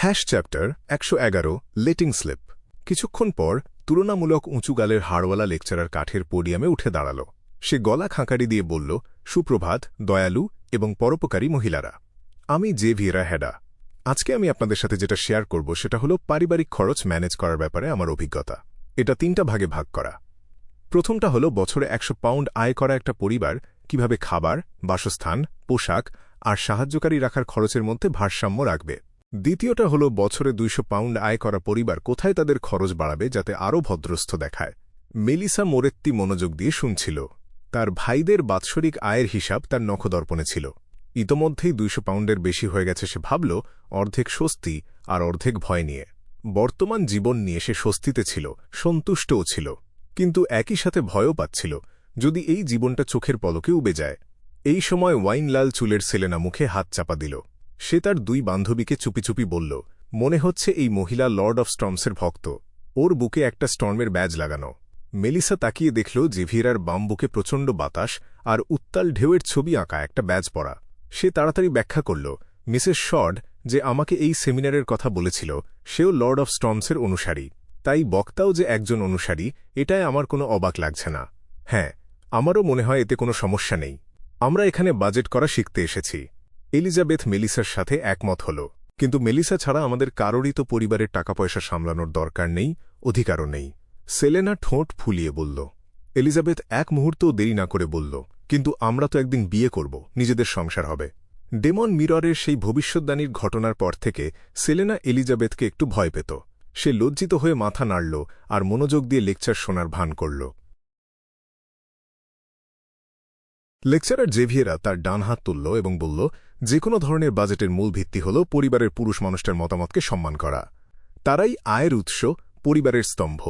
Chapter 111 letting slip. কিছুক্ষণ পর তুলনামূলক উঁচু গালের হাড়ওয়ালা লেকচারার কাঠের পোডিয়ামে উঠে দাঁড়াল। সে গলা খাঁকারি দিয়ে বলল, সুপ্রভাত দয়ালু এবং পরোপকারী মহিলারা। আমি জেভিয়েরা হেডা। আজকে আমি আপনাদের সাথে যেটা শেয়ার করব সেটা হলো পারিবারিক খরচ ম্যানেজ করার ব্যাপারে আমার অভিজ্ঞতা। এটা 3টা ভাগে ভাগ করা। প্রথমটা হলো বছরে 100 পাউন্ড আয় করা একটা পরিবার কিভাবে খাবার, বাসস্থান, পোশাক আর সাহায্যকারী রাখার খরচের মধ্যে ভারসাম্য রাখবে। দ্বিতীয়টা হলো বছরে 200 পাউন্ড আয় করা পরিবার কোথায় তাদের খরচ বাড়াবে যাতে আরও ভদ্রস্থ দেখায়। মেলিসা মোরেত্তি মনোযোগ দিয়ে শুনছিল। তার ভাইদের বাৎসরিক আয়ের হিসাব তার নখদর্পণে ছিল। ইতোমধ্যেই 200 পাউন্ডের বেশি হয়ে গেছে। সে ভাবল, অর্ধেক স্বস্তি আর অর্ধেক ভয় নিয়ে। বর্তমান জীবন নিয়ে সে স্বস্তিতে ছিল, সন্তুষ্টও ছিল, কিন্তু একই সাথে ভয়ও পাচ্ছিল যদি এই জীবনটা চোখের পলকে উবে যায়। এই সময় ওয়াইনলাল চুলের সেলেনা মুখে হাত চাপা দিল। সে তার 2 বান্ধবীকে চুপি চুপি বলল, মনে হচ্ছে এই মহিলা লর্ড অফ স্টর্মসের ভক্ত। ওর বুকে একটা স্টর্মের ব্যাজ লাগানো। মেলিসা তাকিয়ে দেখল জেভিয়েরার বাম বুকে প্রচণ্ড বাতাস আর উত্তাল ঢেউয়ের ছবি আঁকা একটা ব্যাজ পরা। সে তাড়াতাড়ি ব্যাখ্যা করল, মিসেস শর্ড যে আমাকে এই সেমিনারের কথা বলেছিল সেও লর্ড অফ স্টর্মসের অনুসারী। তাই বক্তাও যে একজন অনুসারী এটাই আমার কোনো অবাক লাগছে না। হ্যাঁ, আমারও মনে হয় এতে কোনো সমস্যা নেই। আমরা এখানে বাজেট করা শিখতে এসেছি। এলিজাবেথ মেলিসার সাথে একমত হল, কিন্তু মেলিসা ছাড়া আমাদের কারোরই তো পরিবারের টাকা পয়সা সামলানোর দরকার নেই, অধিকারও নেই। সেলেনা ঠোঁট ফুলিয়ে বলল। এলিজাবেথ এক মুহূর্তও দেরি না করে বলল, কিন্তু আমরা তো একদিন বিয়ে করব, নিজেদের সংসার হবে। ডেমন মিররের সেই ভবিষ্যদ্বাণীর ঘটনার পর থেকে সেলেনা এলিজাবেথকে একটু ভয় পেত। সে লজ্জিত হয়ে মাথা নাড়ল আর মনোযোগ দিয়ে লেকচার শোনার ভান করল। লেকচারার জেভিয়েরা তার ডান হাত তুলল এবং বলল, যে কোনো ধরনের বাজেটের মূল ভিত্তি হল পরিবারের পুরুষ মানুষটার মতামতকে সম্মান করা। তারাই আয়ের উৎস, পরিবারের স্তম্ভ।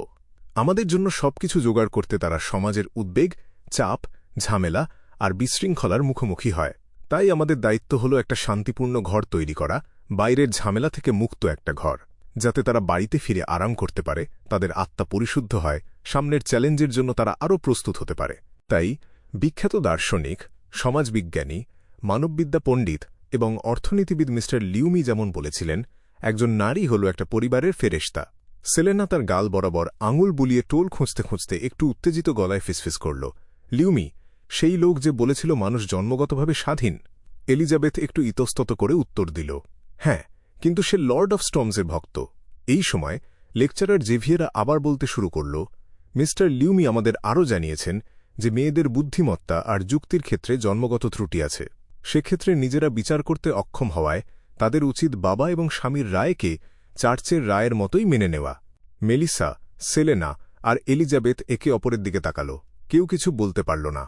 আমাদের জন্য সবকিছু জোগাড় করতে তারা সমাজের উদ্বেগ, চাপ, ঝামেলা আর বিশৃঙ্খলার মুখোমুখি হয়। তাই আমাদের দায়িত্ব হল একটা শান্তিপূর্ণ ঘর তৈরি করা, বাইরের ঝামেলা থেকে মুক্ত একটা ঘর, যাতে তারা বাড়িতে ফিরে আরাম করতে পারে, তাদের আত্মা পরিশুদ্ধ হয়, সামনের চ্যালেঞ্জের জন্য তারা আরও প্রস্তুত হতে পারে। তাই বিখ্যাত দার্শনিক, সমাজবিজ্ঞানী, মানববিদ্যা পণ্ডিত এবং অর্থনীতিবিদ মিস্টার লিউমি যেমন বলেছিলেন, একজন নারী হল একটা পরিবারের ফেরেশতা। সেলেনা তার গাল বরাবর আঙুল বুলিয়ে টোল খুঁজতে খুঁজতে একটু উত্তেজিত গলায় ফিসফিস করল, লিউমি, সেই লোক যে বলেছিল মানুষ জন্মগতভাবে স্বাধীন। এলিজাবেথ একটু ইতস্তত করে উত্তর দিল, হ্যাঁ, কিন্তু সে লর্ড অফ স্টর্মসের ভক্ত। এই সময় লেকচারার জেভিয়েরা আবার বলতে শুরু করল, মিস্টার লিউমি আমাদের আরও জানিয়েছেন যে মেয়েদের বুদ্ধিমত্তা আর যুক্তির ক্ষেত্রে জন্মগত ত্রুটি আছে। সেক্ষেত্রে নিজেরা বিচার করতে অক্ষম হওয়ায় তাদের উচিত বাবা এবং স্বামীর রায়কে চার্চের রায়ের মতোই মেনে নেওয়া। মেলিসা, সেলেনা আর এলিজাবেথ একে অপরের দিকে তাকাল। কেউ কিছু বলতে পারল না।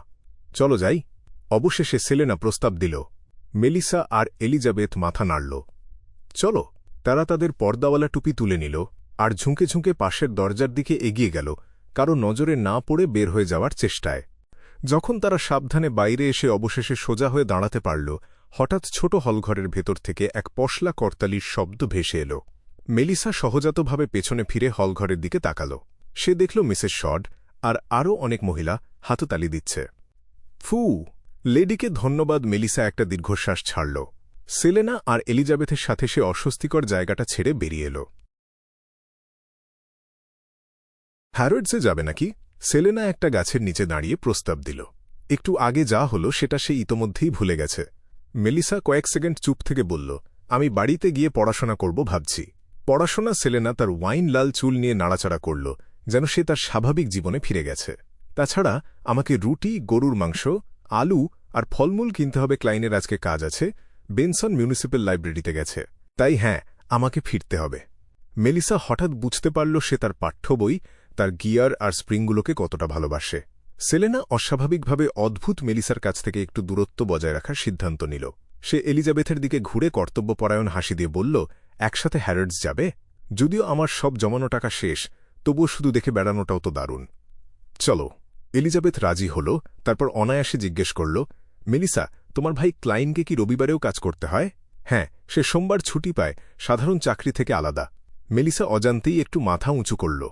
চলো যাই। অবশেষে সেলেনা প্রস্তাব দিল। মেলিসা আর এলিজাবেথ মাথা নাড়ল। চলো। তারা তাদের পর্দাওয়ালা টুপি তুলে নিল আর ঝুঁকে ঝুঁকে পাশের দরজার দিকে এগিয়ে গেল, কারো নজরে না পড়ে বের হয়ে যাওয়ার চেষ্টায়। যখন তারা সাবধানে বাইরে এসে অবশেষে সোজা হয়ে দাঁড়াতে পারল, হঠাৎ ছোট হলঘরের ভেতর থেকে এক পশলা করতালির শব্দ ভেসে এল। মেলিসা সহজাতভাবে পেছনে ফিরে হলঘরের দিকে তাকাল। সে দেখল মিসেস শর্ড আর আরও অনেক মহিলা হাততালি দিচ্ছে। ফু! লেডিকে ধন্যবাদ। মেলিসা একটা দীর্ঘশ্বাস ছাড়ল। সেলেনা আর এলিজাবেথের সাথে সে অস্বস্তিকর জায়গাটা ছেড়ে বেরিয়ে এল। হ্যারোডসে যাবে নাকি? সেলেনা একটা গাছের নিচে দাঁড়িয়ে প্রস্তাব দিল। একটু আগে যা হলো সেটা সে ইতোমধ্যেই ভুলে গেছে। মেলিসা কয়েক সেকেন্ড চুপ থেকে বলল, আমি বাড়িতে গিয়ে পড়াশোনা করব ভাবছি। পড়াশোনা? সেলেনা তার ওয়াইন লাল চুল নিয়ে নাড়াচাড়া করল, যেন সে তার স্বাভাবিক জীবনে ফিরে গেছে। তাছাড়া আমাকে রুটি, গরুর মাংস, আলু আর ফলমূল কিনতে হবে। ক্লাইনের আজকে কাজ আছে, বেনসন মিউনিসিপ্যাল লাইব্রেরিতে গেছে। তাই হ্যাঁ, আমাকে ফিরতে হবে। মেলিসা হঠাৎ বুঝতে পারল সে তার পাঠ্য বই, তার গিয়ার আর স্প্রিংগুলোকে কতটা ভালোবাসে। সেলেনা অস্বাভাবিকভাবে অদ্ভুত মেলিসার কাছ থেকে একটু দূরত্ব বজায় রাখার সিদ্ধান্ত নিল। সে এলিজাবেথের দিকে ঘুরে কর্তব্যপরায়ণ হাসি দিয়ে বলল, একসাথে হ্যারোডস যাবে? যদিও আমার সব জমানো টাকা শেষ, তবুও শুধু দেখে বেড়ানোটাও তো দারুণ। চলো। এলিজাবেথ রাজি হল। তারপর অনায়াসে জিজ্ঞেস করল, মেলিসা, তোমার ভাই ক্লাইনকে কি রবিবারেও কাজ করতে হয়? হ্যাঁ, সে সোমবার ছুটি পায়, সাধারণ চাকরি থেকে আলাদা। মেলিসা অজান্তেই একটু মাথা উঁচু করল।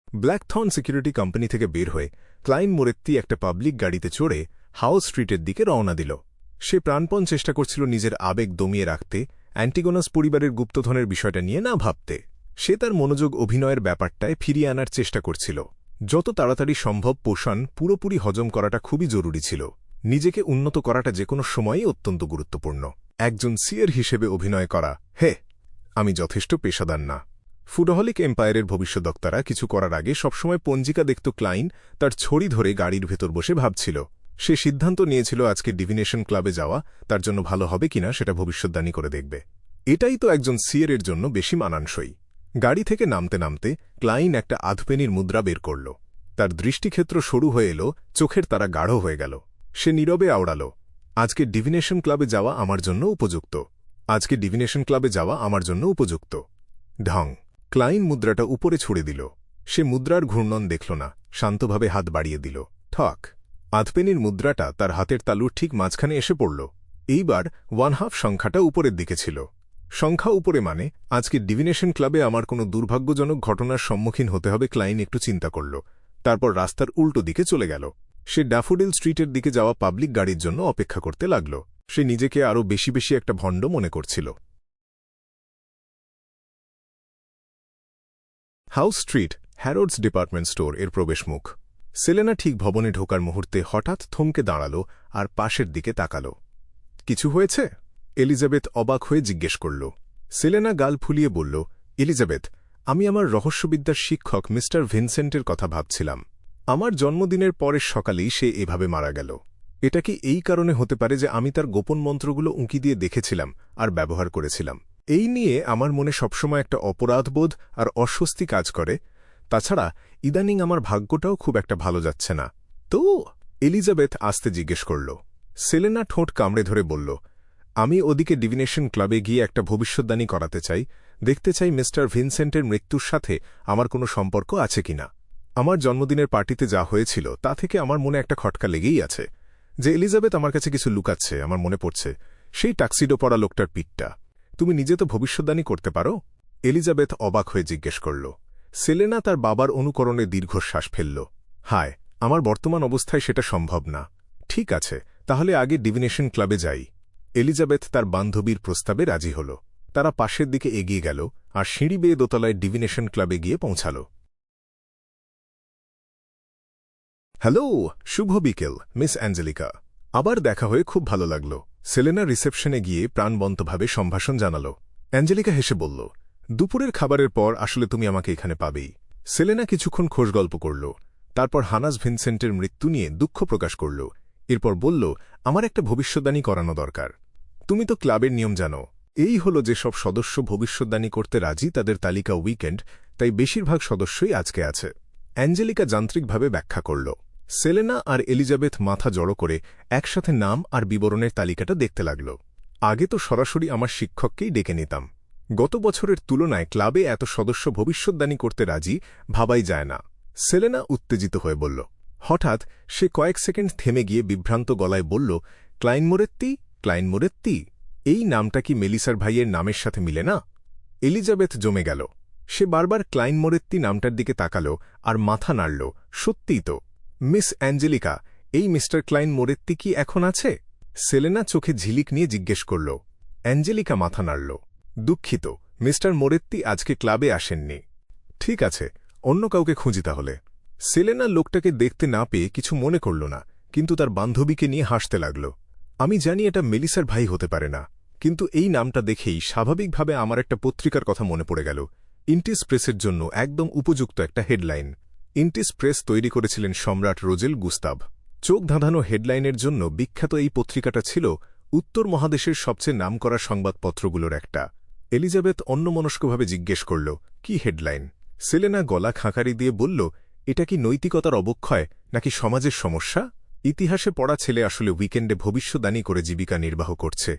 ব্ল্যাকথর্ন সিকিউরিটি কোম্পানি থেকে বের হয়ে ক্লাইন মোরেত্তি একটা পাবলিক গাড়িতে চড়ে হাউস স্ট্রিটের দিকে রওনা দিল। সে প্রাণপণ চেষ্টা করছিল নিজের আবেগ দমিয়ে রাখতে, অ্যান্টিগোনাস পরিবারের গুপ্তধনের বিষয়টা নিয়ে না ভাবতে। সে তার মনোযোগ অভিনয়ের ব্যাপারটায় ফিরিয়ে আনার চেষ্টা করছিল। যত তাড়াতাড়ি সম্ভব পোষণ পুরোপুরি হজম করাটা খুবই জরুরি ছিল। নিজেকে উন্নত করাটা যে কোনো সময়ই অত্যন্ত গুরুত্বপূর্ণ। একজন সিয়ের হিসেবে অভিনয় করা, হে, আমি যথেষ্ট পেশাদার না। ফুডহলিক এম্পায়ারের ভবিষ্যদ্বক্তারা কিছু করার আগে সবসময় পঞ্জিকা দেখত। ক্লাইন তার ছড়ি ধরে গাড়ির ভেতর বসে ভাবছিল। সে সিদ্ধান্ত নিয়েছিল আজকে ডিভিনেশন ক্লাবে যাওয়া তার জন্য ভালো হবে কিনা সেটা ভবিষ্যদ্বাণী করে দেখবে। এটাই তো একজন সিয়ের জন্য বেশি মানানসই। গাড়ি থেকে নামতে নামতে ক্লাইন একটা আধপেনির মুদ্রা বের করল। তার দৃষ্টিক্ষেত্র সরু হয়ে এলো, চোখের তারা গাঢ় হয়ে গেল। সে নীরবে আওড়াল, আজকে ডিভিনেশন ক্লাবে যাওয়া আমার জন্য উপযুক্ত। আজকে ডিভিনেশন ক্লাবে যাওয়া আমার জন্য উপযুক্ত। ঢং। ক্লাইন মুদ্রাটা উপরে ছুড়ে দিল। সে মুদ্রার ঘূর্ণন দেখল না, শান্তভাবে হাত বাড়িয়ে দিল। ঠক। আধপেনির মুদ্রাটা তার হাতের তালুর ঠিক মাঝখানে এসে পড়ল। এইবার 1/2 সংখ্যাটা উপরের দিকে ছিল। সংখ্যা উপরে মানে আজকে ডিভিনেশন ক্লাবে আমার কোনো দুর্ভাগ্যজনক ঘটনার সম্মুখীন হতে হবে। ক্লাইন একটু চিন্তা করল, তারপর রাস্তার উল্টো দিকে চলে গেল। সে ড্যাফোডিল স্ট্রিটের দিকে যাওয়া পাবলিক গাড়ির জন্য অপেক্ষা করতে লাগল। সে নিজেকে আরও বেশি বেশি একটা ভণ্ড মনে করছিল। হাউস স্ট্রিট, হ্যারোডস ডিপার্টমেন্ট স্টোর এর প্রবেশমুখ। সেলেনা ঠিক ভবনে ঢোকার মুহূর্তে হঠাৎ থমকে দাঁড়াল আর পাশের দিকে তাকাল। কিছু হয়েছে? এলিজাবেথ অবাক হয়ে জিজ্ঞেস করল। সেলেনা গাল ফুলিয়ে বলল, এলিজাবেথ, আমি আমার রহস্যবিদ্যার শিক্ষক মিস্টার ভিনসেন্টের কথা ভাবছিলাম। আমার জন্মদিনের পরের সকালেই সে এভাবে মারা গেল। এটা কি এই কারণে হতে পারে যে আমি তার গোপন মন্ত্রগুলো উঁকি দিয়ে দেখেছিলাম আর ব্যবহার করেছিলাম? এই নিয়ে আমার মনে সবসময় একটা অপরাধবোধ আর অস্বস্তি কাজ করে। তাছাড়া ইদানিং আমার ভাগ্যটাও খুব একটা ভালো যাচ্ছে না। তো? এলিজাবেথ আস্তে জিজ্ঞেস করল। সেলেনা ঠোঁট কামড়ে ধরে বলল, আমি ওদিকে ডিভিনেশন ক্লাবে গিয়ে একটা ভবিষ্যদ্বাণী করাতে চাই, দেখতে চাই মিস্টার ভিনসেন্টের মৃত্যুর সাথে আমার কোনো সম্পর্ক আছে কিনা। আমার জন্মদিনের পার্টিতে যা হয়েছিল তা থেকে আমার মনে একটা খটকা লেগেই আছে যে এলিজাবেথ আমার কাছে কিছু লুকাচ্ছে। আমার মনে পড়ছে সেই টাক্সিডো পরা লোকটার পিঠটা। তুমি নিজে তো ভবিষ্যদ্বাণী করতে পারো? এলিজাবেথ অবাক হয়ে জিজ্ঞেস করল। সেলেনা তার বাবার অনুকরণে দীর্ঘশ্বাস ফেলল। হায়, আমার বর্তমান অবস্থায় সেটা সম্ভব না। ঠিক আছে, তাহলে আগে ডিভিনেশন ক্লাবে যাই। এলিজাবেথ তার বান্ধবীর প্রস্তাবে রাজি হল। তারা পাশের দিকে এগিয়ে গেল আর সিঁড়ি বেয়ে দোতলায় ডিভিনেশন ক্লাবে গিয়ে পৌঁছাল। হ্যালো, শুভ বিকেল মিস অ্যাঞ্জেলিকা। আবার দেখা হয়ে খুব ভালো লাগল। সেলেনা রিসেপশনে গিয়ে প্রাণবন্তভাবে সম্ভাষণ জানাল। অ্যাঞ্জেলিকা হেসে বলল, দুপুরের খাবারের পর আসলে তুমি আমাকে এখানে পাবেই। সেলেনা কিছুক্ষণ খোশগল্প করল, তারপর হানাস ভিনসেন্টের মৃত্যু নিয়ে দুঃখ প্রকাশ করল। এরপর বলল, আমার একটা ভবিষ্যদ্বাণী করানো দরকার। তুমি তো ক্লাবের নিয়ম জানো। এই হল যে সব সদস্য ভবিষ্যদ্বাণী করতে রাজি তাদের তালিকা উইকেন্ড, তাই বেশিরভাগ সদস্যই আজকে আছে। অ্যাঞ্জেলিকা যান্ত্রিকভাবে ব্যাখ্যা করল। সেলেনা আর এলিজাবেথ মাথা জড়ো করে একসাথে নাম আর বিবরণের তালিকাটা দেখতে লাগল। আগে তো সরাসরি আমার শিক্ষককেই ডেকে নিতাম। গত বছরের তুলনায় ক্লাবে এত সদস্য ভবিষ্যদ্বাণী করতে রাজি ভাবাই যায় না। সেলেনা উত্তেজিত হয়ে বলল। হঠাৎ সে কয়েক সেকেন্ড থেমে গিয়ে বিভ্রান্ত গলায় বলল, ক্লাইন মোরেত্তি, ক্লাইন মোরেত্তি, এই নামটা কি মেলিসার ভাইয়ের নামের সাথে মিলে না? এলিজাবেথ জমে গেল। সে বারবার ক্লাইন মোরেত্তি নামটার দিকে তাকাল আর মাথা নাড়ল। সত্যিই তো। মিস অ্যাঞ্জেলিকা, এই মিস্টার ক্লাইন মোরেত্তি কি এখন আছে? সেলেনা চোখে ঝিলিক নিয়ে জিজ্ঞেস করল। অ্যাঞ্জেলিকা মাথা নাড়ল। দুঃখিত, মিস্টার মোরেত্তি আজকে ক্লাবে আসেননি। ঠিক আছে, অন্য কাউকে খুঁজি তাহলে। সেলেনা লোকটাকে দেখতে না পেয়ে কিছু মনে করল না, কিন্তু তার বান্ধবীকে নিয়ে হাসতে লাগল। আমি জানি এটা মেলিসার ভাই হতে পারে না, কিন্তু এই নামটা দেখেই স্বাভাবিকভাবে আমার একটা পত্রিকার কথা মনে পড়ে গেল। ইন্টিস প্রেসের জন্য একদম উপযুক্ত একটা হেডলাইন। ইন্টিস প্রেস তৈরি করেছিলেন সম্রাট রোজেল গুস্তাভ। চোখ ধাঁধানো হেডলাইনের জন্য বিখ্যাত এই পত্রিকাটা ছিল উত্তর মহাদেশের সবচেয়ে নামকরা সংবাদপত্রগুলোর একটা। এলিজাবেথ অন্যমনস্কভাবে জিজ্ঞেস করল, কি হেডলাইন? সেলেনা গলা খাঁকারি দিয়ে বলল, এটা কি নৈতিকতার অবক্ষয় নাকি সমাজের সমস্যা? ইতিহাসে পড়া ছেলে আসলে উইকেন্ডে ভবিষ্যদ্বাণী করে জীবিকা নির্বাহ করছে।